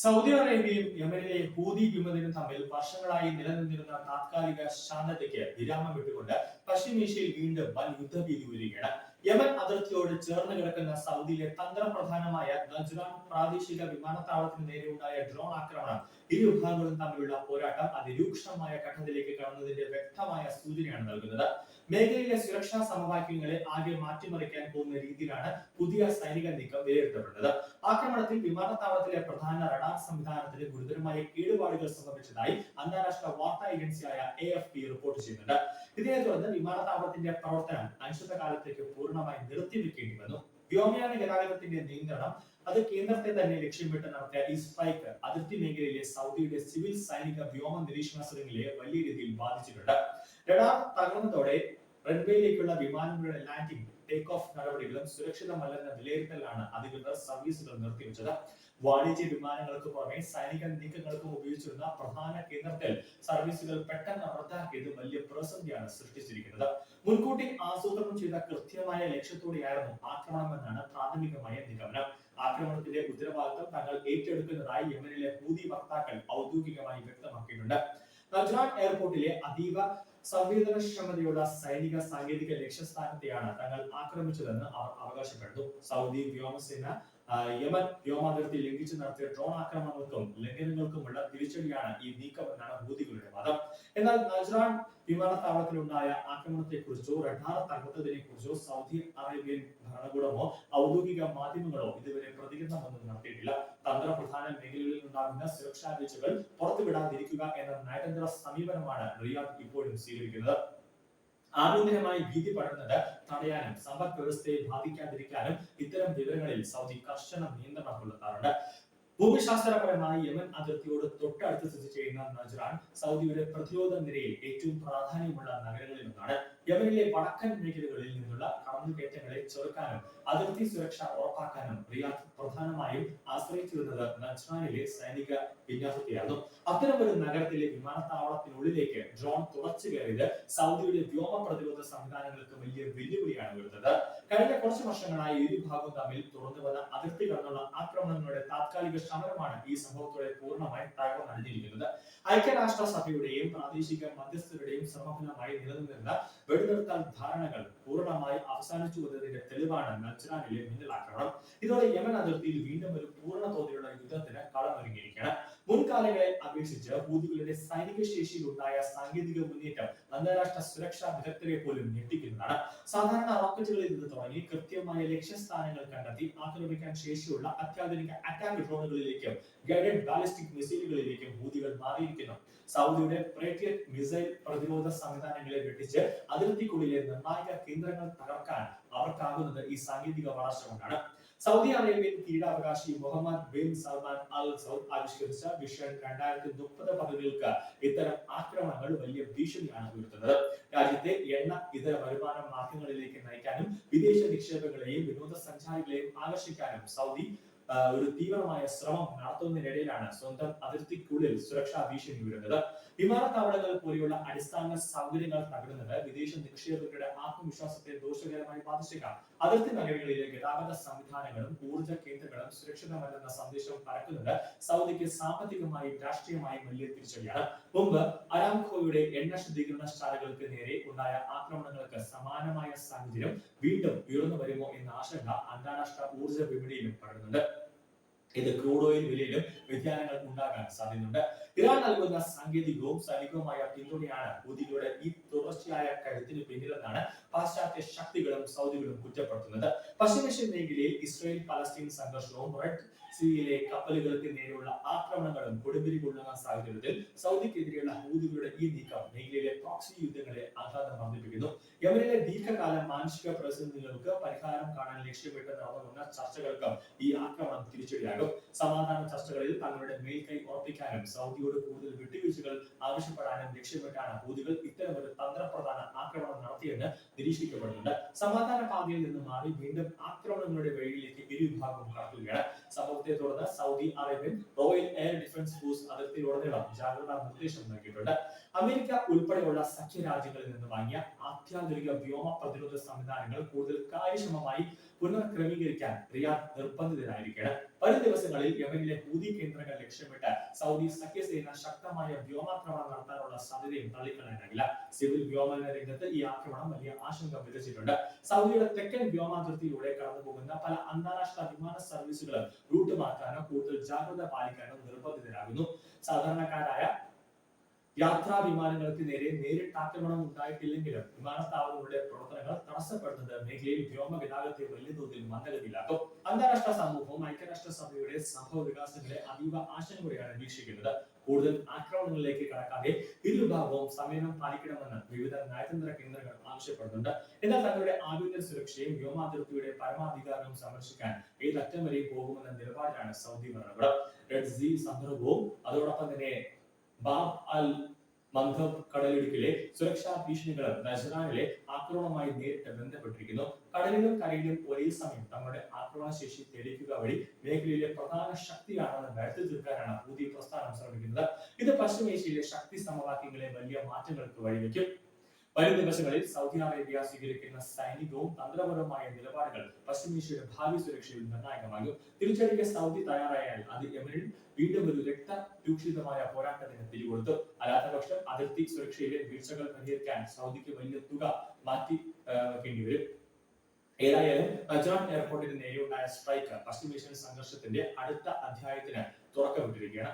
Saudi അറേബ്യയും യമനിലെ Houthi വിമതരും തമ്മിൽ വർഷങ്ങളായി നിലനിന്നിരുന്ന താത്കാലിക ശാന്തതയ്ക്ക് വിരാമം വിട്ടുകൊണ്ട് പശ്ചിമേഷ്യയിൽ വീണ്ടും വൻ യുദ്ധഭീതി ഉയരുകയാണ്. യമൻ അതിർത്തിയോട് ചേർന്ന് കിടക്കുന്ന സൗദിയിലെ തന്ത്രപ്രധാനമായ നജ്റാൻ പ്രാദേശിക വിമാനത്താവളത്തിന് നേരെയുണ്ടായ ഡ്രോൺ ആക്രമണം ഇരു വിഭാഗങ്ങളും തമ്മിലുള്ള പോരാട്ടം അതിരൂക്ഷമായ ഘട്ടത്തിലേക്ക് കടന്നതിന്റെ വ്യക്തമായ സൂചനയാണ് നൽകുന്നത്. മേഖലയിലെ സുരക്ഷാ സമവാക്യങ്ങളെ ആകെ മാറ്റിമറിക്കാൻ പോകുന്ന രീതിയിലാണ് പുതിയ സൈനിക നീക്കം വിലയിരുത്തപ്പെടുന്നത്. ആക്രമണത്തിൽ വിമാനത്താവളത്തിലെ പ്രധാന റഡാർ സംവിധാനത്തിന് ഗുരുതരമായ കേടുപാടുകൾ സംഭവിച്ചതായി അന്താരാഷ്ട്ര വാർത്താ ഏജൻസിയായ AFP റിപ്പോർട്ട് ചെയ്യുന്നുണ്ട്. ഇതിനെ തുടർന്ന് വിമാനത്താവളത്തിന്റെ പ്രവർത്തനം അനിശ്ചിതകാലത്തേക്ക് പൂർണ്ണമായി നിർത്തിവെക്കേണ്ടി വന്നു. വ്യോമയാന ഗതാഗതത്തിന്റെ നിയന്ത്രണം അത് കേന്ദ്രത്തെ തന്നെ ലക്ഷ്യമിട്ട് നടത്തിയ ഈ സ്ട്രൈക്ക് അതിർത്തി മേഖലയിലെ സൗദിയുടെ സിവിൽ സൈനിക വ്യോമ നിരീക്ഷണ ശ്രേണികളെ വലിയ രീതിയിൽ ബാധിച്ചിട്ടുണ്ട്. റഡാർ തകർന്നതോടെ റൺവേയിലേക്കുള്ള വിമാനങ്ങളുടെ ലാൻഡിംഗ് ടേക്ക് ഓഫ് നടപടികളും സുരക്ഷിതമല്ലെന്ന വിലയിരുത്തലാണ് അധികൃതർ സർവീസുകൾ നിർത്തിവെച്ചത്. വാണിജ്യ വിമാനങ്ങൾക്ക് പുറമെ സൈനിക നീക്കങ്ങൾക്കും ഉപയോഗിച്ചിരുന്ന പ്രധാന കേന്ദ്രത്തിൽ സർവീസുകൾ പെട്ടെന്ന് റദ്ദാക്കിയത് വലിയ പ്രതിസന്ധിയാണ് സൃഷ്ടിച്ചിരിക്കുന്നത്. മുൻകൂട്ടി ആസൂത്രണം ചെയ്ത കൃത്യമായ ലക്ഷ്യത്തോടെയായിരുന്നു ആക്രമണമെന്നാണ് പ്രാഥമികമായ നിഗമനം. ആക്രമണത്തിന്റെ ഉത്തരവാദിത്തം തങ്ങൾ ഏറ്റെടുക്കുന്നതായി യമനിലെ ഹൂതി വക്താക്കൾ ഔദ്യോഗികമായി വ്യക്തമാക്കിയിട്ടുണ്ട്. നജ്റാൻ എയർപോർട്ടിലെ അതീവ സംവേദനക്ഷമതയുള്ള സൈനിക സാങ്കേതിക ലക്ഷ്യസ്ഥാനത്തെയാണ് തങ്ങൾ ആക്രമിച്ചതെന്ന് അവർ അവകാശപ്പെടുന്നു. സൗദി വ്യോമസേന യമൻ വ്യോമാതിർത്തി ലംഘിച്ച് നടത്തിയ ഡ്രോൺ ആക്രമണങ്ങൾക്കും ലംഘനങ്ങൾക്കുമുള്ള തിരിച്ചടിയാണ് ഈ നീക്കമെന്നാണ് ഹൂതികളുടെ വാദം. എന്നാൽ നജ്റാൻ വിമാനത്താവളത്തിലുണ്ടായ ആക്രമണത്തെക്കുറിച്ചോ റഡാർ തകർത്തതിനെ കുറിച്ചോ സൗദി അറേബ്യൻ ഭരണകൂടമോ ഔദ്യോഗിക മാധ്യമങ്ങളോ ഇതുവരെ പ്രതികരണമൊന്നും നടത്തിയിട്ടില്ല. തന്ത്രപ്രധാന മേഖലകളിൽ ഉണ്ടാകുന്ന സുരക്ഷാ വീഴ്ചകൾ പുറത്തുവിടാതിരിക്കുക എന്ന നയതന്ത്ര സമീപനമാണ് റിയാദ് ഇപ്പോഴും സ്വീകരിക്കുന്നത്. ആഭ്യന്തരമായി ഭീതി പടരുന്നത് തടയാനും സമ്പദ് വ്യവസ്ഥയെ ബാധിക്കാതിരിക്കാനും ഇത്തരം വിവരങ്ങളിൽ സൗദി കർശന നിയന്ത്രണം പുലർത്താറുണ്ട്. ഭൂമിശാസ്ത്രപരമായി യമൻ അതിർത്തിയോട് തൊട്ടടുത്ത് സ്ഥിതി ചെയ്യുന്ന നജ്റാൻ സൗദിയുടെ പ്രതിരോധ നിരയിൽ ഏറ്റവും പ്രാധാന്യമുള്ള നഗരങ്ങളിൽ ഒന്നാണ്. യമനിലെ വടക്കൻ മേഖലകളിൽ നിന്നുള്ള കടന്നുകയറ്റങ്ങളെ ചെറുക്കാനും അതിർത്തി സുരക്ഷ ഉറപ്പാക്കാനും റിയാദ് പ്രധാനമായും ആശ്രയിച്ചിരുന്നത് നജ്റാനിലെ സൈനിക വിന്യാസത്തെയായിരുന്നു. അത്തരമൊരു നഗരത്തിലെ വിമാനത്താവളത്തിനുള്ളിലേക്ക് ഡ്രോൺ തുളച്ചു കയറിയത് സൗദിയുടെ വ്യോമ പ്രതിരോധ സംവിധാനങ്ങൾക്ക് വലിയ വെല്ലുവിളിയാണ് ഉയർന്നത്. കഴിഞ്ഞ കുറച്ചു വർഷങ്ങളായി ഇരു ഭാഗവും തമ്മിൽ തുറന്നു വന്ന അതിർത്തി കടന്നുള്ള ആക്രമണങ്ങളുടെ താത്കാലിക ശമനമാണ് ഈ സംഭവത്തോടെ പൂർണ്ണമായി തകർന്നടിഞ്ഞിരിക്കുന്നത്. ഐക്യരാഷ്ട്ര സഭയുടെയും പ്രാദേശിക മധ്യസ്ഥരുടെയും ശ്രമഫലമായി നിലനിന്നിരുന്ന വെടിനിർത്തൽ ധാരണകൾ പൂർണ്ണമായി അവസാനിച്ചു വന്നതിന്റെ തെളിവാണ് നജ്റാനിലെ മിന്നലാക്രമണം. ഇതോടെ യമൻ അതിർത്തിയിൽ വീണ്ടും ഒരു പൂർണ്ണ തോതിലുള്ള യുദ്ധത്തിന് കളമൊരുങ്ങിയിരിക്കുകയാണ്. മുൻകാലങ്ങളെ അപേക്ഷിച്ച് ഹൂതികളുടെ സൈനിക ശേഷിയിൽ ഉണ്ടായ സാങ്കേതിക മുന്നേറ്റം അന്താരാഷ്ട്ര സുരക്ഷാ വിദഗ്ധരെ പോലും ഞെട്ടിക്കുന്നതാണ്. സാധാരണ റോക്കറ്റുകളിൽ നിന്ന് തുടങ്ങി കൃത്യമായ ലക്ഷ്യസ്ഥാനങ്ങൾ കണ്ടെത്തി ആക്രമിക്കാൻ ശേഷിയുള്ള അത്യാധുനിക അറ്റാക്ക് ഡ്രോണുകളിലേക്കും ഗൈഡഡ് ബാലിസ്റ്റിക് മിസൈലുകളിലേക്കും ഹൂതികൾ മാറിയിരിക്കുന്നു. സൗദിയുടെ പേട്രിയറ്റ് മിസൈൽ പ്രതിരോധ സംവിധാനങ്ങളെ വെട്ടിച്ച് അതിർത്തിക്കുള്ളിലെ നിർണായക കേന്ദ്രങ്ങൾ തകർക്കാൻ അവർക്കാകുന്നത് ഈ സാങ്കേതിക വളർച്ച കൊണ്ടാണ്. സൗദി അറേബ്യൻ കീഴാവകാശി Mohammed bin Salman al Saud ആവിഷ്കരിച്ച വിഷൻ 2030 പദ്ധതികൾക്ക് ഇത്തരം ആക്രമണങ്ങൾ വലിയ ഭീഷണിയാണ് ഉയർത്തുന്നത്. രാജ്യത്തെ എണ്ണ ഇതര വരുമാന മാർഗങ്ങളിലേക്ക് നയിക്കാനും വിദേശ നിക്ഷേപങ്ങളെയും വിനോദസഞ്ചാരികളെയും ആകർഷിക്കാനും സൗദി ഒരു തീവ്രമായ ശ്രമം നടത്തുന്നതിനിടയിലാണ് സ്വന്തം അതിർത്തിക്കുള്ളിൽ സുരക്ഷാ ഭീഷണി ഉയരുന്നത്. വിമാനത്താവളങ്ങൾ പോലെയുള്ള അടിസ്ഥാന സൗകര്യങ്ങൾ തകരുന്നത് വിദേശ നിക്ഷേപകരുടെ ആത്മവിശ്വാസത്തെ ദോഷകരമായി ബാധിച്ചേക്കാം. അതിർത്തി നഗരങ്ങളിലെ ഗതാഗത സംവിധാനങ്ങളും ഊർജ്ജ കേന്ദ്രങ്ങളും സുരക്ഷിതമല്ലെന്ന സന്ദേശം പരക്കുന്നത് സൗദിക്ക് സാമ്പത്തികമായും രാഷ്ട്രീയമായും വലിയ തിരിച്ചടിയാണ്. മുമ്പ് അരാംകോയുടെ എണ്ണ ശുദ്ധീകരണശാലകൾക്ക് നേരെ ഉണ്ടായ ആക്രമണങ്ങൾക്ക് സമാനമായ സാഹചര്യം വീണ്ടും ഉയർന്നു വരുമോ എന്ന ആശങ്ക അന്താരാഷ്ട്ര ഊർജ്ജ വിപണിയിലും പടരുന്നുണ്ട്. ഇത് ക്രൂഡ് ഓയിൽ വിലയിലും വ്യതിയാനങ്ങൾ ഉണ്ടാകാൻ സാധ്യതയുണ്ട്. ഇറാൻ നൽകുന്ന സാങ്കേതികവും സൈനികവുമായ പിന്തുണയാണ് ഹൂതികളുടെ ഈ തുടർച്ചയായ കരുത്തിന് പിന്നിലെന്നാണ് പാശ്ചാത്യ ശക്തികളും സൗദികളും കുറ്റപ്പെടുത്തുന്നത്. പശ്ചിമേഷ്യൻ മേഖലയിൽ ഇസ്രായേൽ പലസ്തീൻ സംഘർഷവും റെഡ് സീയിലെ കപ്പലുകൾക്ക് നേരെയുള്ള ആക്രമണങ്ങളും കൊടുമ്പിരി കൊള്ളുന്ന സാഹചര്യത്തിൽ സൗദിക്കെതിരെയുള്ള ഹൂതികളുടെ ഈ നീക്കം മേഖലയിലെ പ്രോക്സി യുദ്ധങ്ങളെ ആഘാതം വർദ്ധിപ്പിക്കുന്നു. യമനിലെ ദീർഘകാല മാനുഷിക പ്രതിസന്ധികൾക്ക് പരിഹാരം കാണാൻ ലക്ഷ്യമിട്ട് നടന്നുവന്ന ചർച്ചകൾക്ക് ഈ ആക്രമണം തിരിച്ചടിയാകും. സമാധാന ചർച്ചകളിൽ തങ്ങളുടെ മേൽക്കൈ ഉറപ്പിക്കാനും സൗദിയോട് കൂടുതൽ വിട്ടുവീഴ്ചകൾ ആവശ്യപ്പെടാനും ലക്ഷ്യമിട്ടാണ് ഹൂതികൾ ഇത്തരമൊരു തന്ത്രപ്രധാന ആക്രമണം നടത്തിയെന്ന് നിരീക്ഷിക്കപ്പെടുന്നുണ്ട്. സമാധാന പാതയിൽ നിന്ന് മാറി വീണ്ടും ആക്രമണങ്ങളുടെ വഴിയിലേക്ക് ഇരു വിഭാഗവും കടക്കുകയാണ്. സംഭവത്തെ തുടർന്ന് Saudi Arabian Royal Air Defence Force അതിർത്തിയിലുടനീളം ജാഗ്രതാ നിർദ്ദേശം നൽകിയിട്ടുണ്ട്. അമേരിക്ക ഉൾപ്പെടെയുള്ള സഖ്യരാജ്യങ്ങളിൽ നിന്ന് വാങ്ങിയ അത്യാധുനിക വ്യോമ പ്രതിരോധ സംവിധാനങ്ങൾ കൂടുതൽ കാര്യക്ഷമമായി പുനഃക്രമീകരിക്കാൻ റിയാദ് നിർബന്ധിതരായിരിക്കുകയാണ്. വരും ദിവസങ്ങളിൽ യമനിലെ ഹൂതി കേന്ദ്രങ്ങൾ ലക്ഷ്യമിട്ട് സൗദി സഖ്യസേന ശക്തമായ വ്യോമാക്രമണം നടത്താനുള്ള സാധ്യതയും തള്ളിക്കളയാനാകില്ല. സിവിൽ വ്യോമന രംഗത്ത് ഈ ആക്രമണം വലിയ ആശങ്ക വിതച്ചിട്ടുണ്ട്. സൗദിയുടെ തെക്കൻ വ്യോമാതിർത്തിയിലൂടെ കടന്നുപോകുന്ന പല അന്താരാഷ്ട്ര വിമാന സർവീസുകളും റൂട്ട് മാറ്റാനോ കൂടുതൽ ജാഗ്രത പാലിക്കാനോ നിർബന്ധിതരാകുന്നു. സാധാരണക്കാരായ യാത്രാ വിമാനങ്ങൾക്ക് നേരെ നേരിട്ട് ആക്രമണം ഉണ്ടായിട്ടില്ലെങ്കിലും വിമാനത്താവളങ്ങളുടെ പ്രവർത്തനങ്ങൾ തടസ്സപ്പെടുന്നത് മേഖലയിൽ വ്യോമ ഗതാഗതത്തെ വലിയ തോതിൽ മന്ദഗതിയിലാക്കും. അന്താരാഷ്ട്ര സമൂഹവും ഐക്യരാഷ്ട്രസഭയുടെ സംഭവ വികാസങ്ങളെ അതീവ ആശങ്കയോടെയാണ് വീക്ഷിക്കുന്നത്. കൂടുതൽ ആക്രമണങ്ങളിലേക്ക് കടക്കാതെ ഇരുവിഭാഗവും സംയമനം പാലിക്കണമെന്ന് വിവിധ നയതന്ത്ര കേന്ദ്രങ്ങൾ ആവശ്യപ്പെടുന്നുണ്ട്. എന്നാൽ തങ്ങളുടെ ആഭ്യന്തര സുരക്ഷയും വ്യോമാതിർത്തിയുടെ പരമാധികാരവും സംരക്ഷിക്കാൻ ഏതറ്റം വരെയും പോകുമെന്ന നിലപാടിലാണ് സൗദി ഭരണകൂടം. റെഡ് സീ സന്ദർഭവും അതോടൊപ്പം തന്നെ ബാബ് അൽ മന്ദബ് കടലിടുക്കിലെ സുരക്ഷാ ഭീഷണികളും നജ്റാനിലെ ആക്രമണവുമായി നേരിട്ട് ബന്ധപ്പെട്ടിരിക്കുന്നു. കടലിലും കരയിലും ഒരേ സമയം തങ്ങളുടെ ആക്രമണ ശേഷി തെളിയിക്കുക വഴി മേഖലയിലെ പ്രധാന ശക്തിയാണെന്ന് വരുത്തി തീർക്കാനാണ് ഹൂതി പ്രസ്ഥാനം ശ്രമിക്കുന്നത്. ഇത് പശ്ചിമേഷ്യയിലെ ശക്തി സമവാക്യങ്ങളെ വലിയ മാറ്റങ്ങൾക്ക് വഴിവെക്കും. വരും ദിവസങ്ങളിൽ സൗദി അറേബ്യ സ്വീകരിക്കുന്ന സൈനികവും തന്ത്രപരവുമായ നിലപാടുകൾ പശ്ചിമേഷ്യയുടെ ഭാവി സുരക്ഷയിൽ നിർണായകമാകും. തിരിച്ചടിക്ക് സൗദി തയ്യാറായാൽ അത് യമനിൽ വീണ്ടും ഒരു രൂക്ഷിതമായ പോരാട്ടത്തിന് തിരികൊടുത്തു. അല്ലാത്തപക്ഷം അതിർത്തി സുരക്ഷയിലെ വീഴ്ചകൾ പരിഹരിക്കാൻ സൗദിക്ക് വലിയ തുക മാറ്റി വെക്കേണ്ടി വരും. ഏതായാലും നജ്റാൻ എയർപോർട്ടിന് നേരെയുണ്ടായ സ്ട്രൈക്ക് പശ്ചിമേഷ്യൻ സംഘർഷത്തിന്റെ അടുത്ത അധ്യായത്തിന് തുറക്കമിട്ടിരിക്കുകയാണ്.